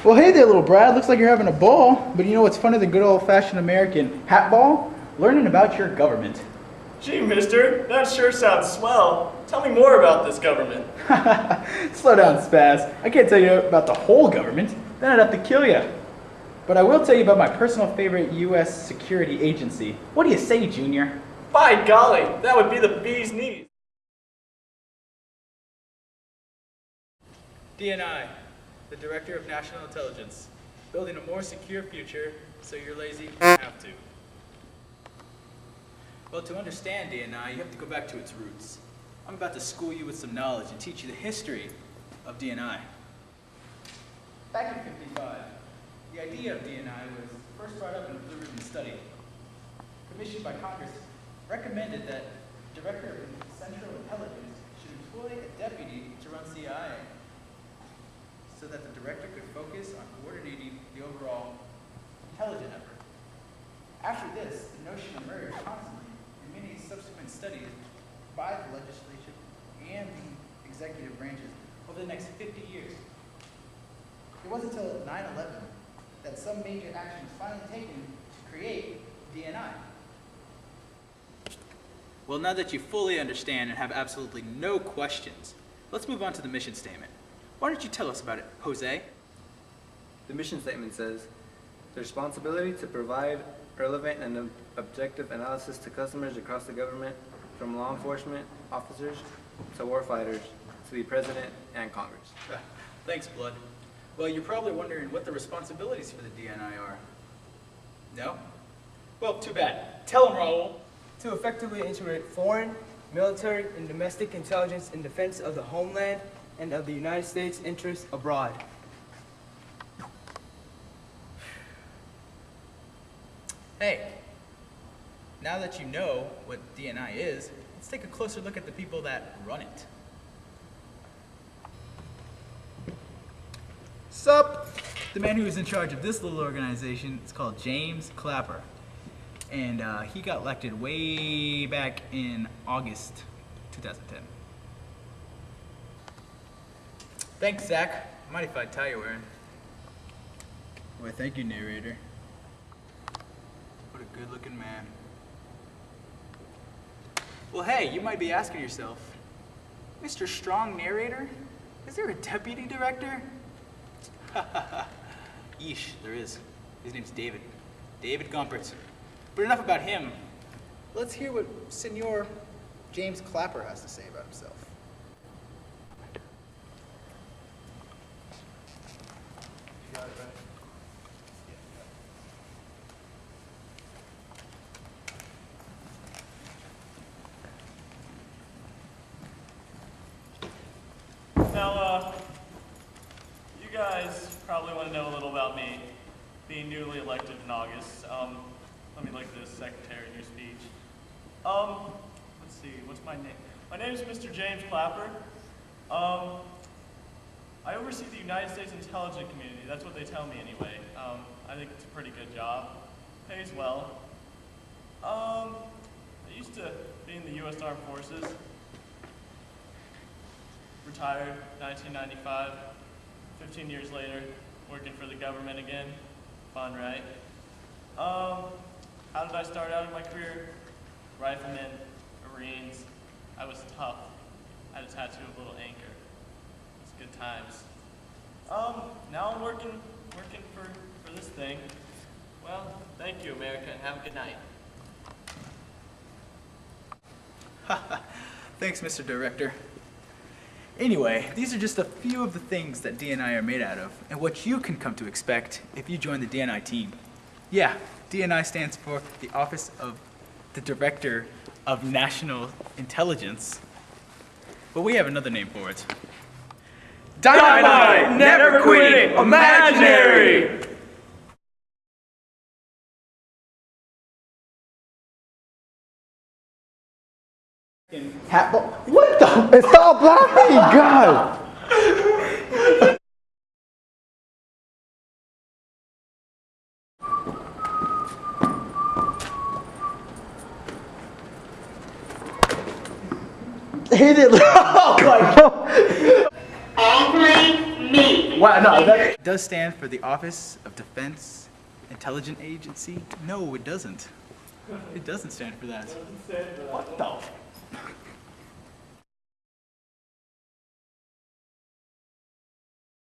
Well, hey there, little Brad. Looks like you're having a ball. But you know what's funner than good old-fashioned American hat ball? Learning about your government. Gee, mister, that sure sounds swell. Tell me more about this government. Slow down, Spaz. I can't tell you about the whole government. Then I'd have to kill you. But I will tell you about my personal favorite U.S. security agency. What do you say, Junior? By golly, that would be the bee's knees. DNI, the Director of National Intelligence, building a more secure future so you're lazy, you have to. Well, to understand DNI, you have to go back to its roots. I'm about to school you with some knowledge and teach you the history of DNI. Back in '55, the idea of DNI was first brought up in a Blue Ribbon study. Commissioned by Congress, recommended that Director of Central Intelligence should employ a deputy to run CIA, so that the director could focus on coordinating the overall intelligence effort. After this, the notion emerged constantly in many subsequent studies by the legislature and the executive branches over the next 50 years. It wasn't until 9/11 that some major action was finally taken to create DNI. Well, now that you fully understand and have absolutely no questions, let's move on to the mission statement. Why don't you tell us about it, Jose? The mission statement says, the responsibility to provide relevant and objective analysis to customers across the government, from law enforcement officers to warfighters to the President and Congress. Thanks, Blood. Well, you're probably wondering what the responsibilities for the DNI are. No? Well, too bad. Tell them, Raul. To effectively integrate foreign, military, and domestic intelligence in defense of the homeland and of the United States interests abroad. Hey, now that you know what DNI is, let's take a closer look at the people that run it. Sup? The man who is in charge of this little organization is called James Clapper. And he got elected way back in August 2010. Thanks, Zach. Mind if I tie your wearing? Why, thank you, narrator. What a good-looking man. Well, hey, you might be asking yourself, Mr. Strong Narrator, is there a deputy director? Yeesh, there is. His name's David. David Gumpert. But enough about him. Let's hear what Senor James Clapper has to say about himself. You got it, right? Now, you guys probably want to know a little about me, being newly elected in August. Let me look at this secretary in your speech. Let's see, what's my name? My name is Mr. James Clapper. I oversee the United States intelligence community. That's what they tell me anyway. I think it's a pretty good job. Pays well. I used to be in the U.S. Armed Forces. Retired 1995. 15 years later, working for the government again. Fun, right? How did I start out in my career? Rifleman, Marines. I was tough. I had a tattoo of a little anchor. It's good times. Now I'm working for this thing. Well, thank you, America, and have a good night. Thanks, Mr. Director. Anyway, these are just a few of the things that DNI are made out of, and what you can come to expect if you join the DNI team. Yeah, DNI stands for the Office of the Director of National Intelligence. But we have another name for it. Dynamite! Never quitting! Imaginary! Hat ball? What the? It's all blasphemy, God! Hey there, oh my God! All planes me. What? No, that. It does stand for the Office of Defense Intelligence Agency. No, it doesn't. It doesn't stand for that. What the?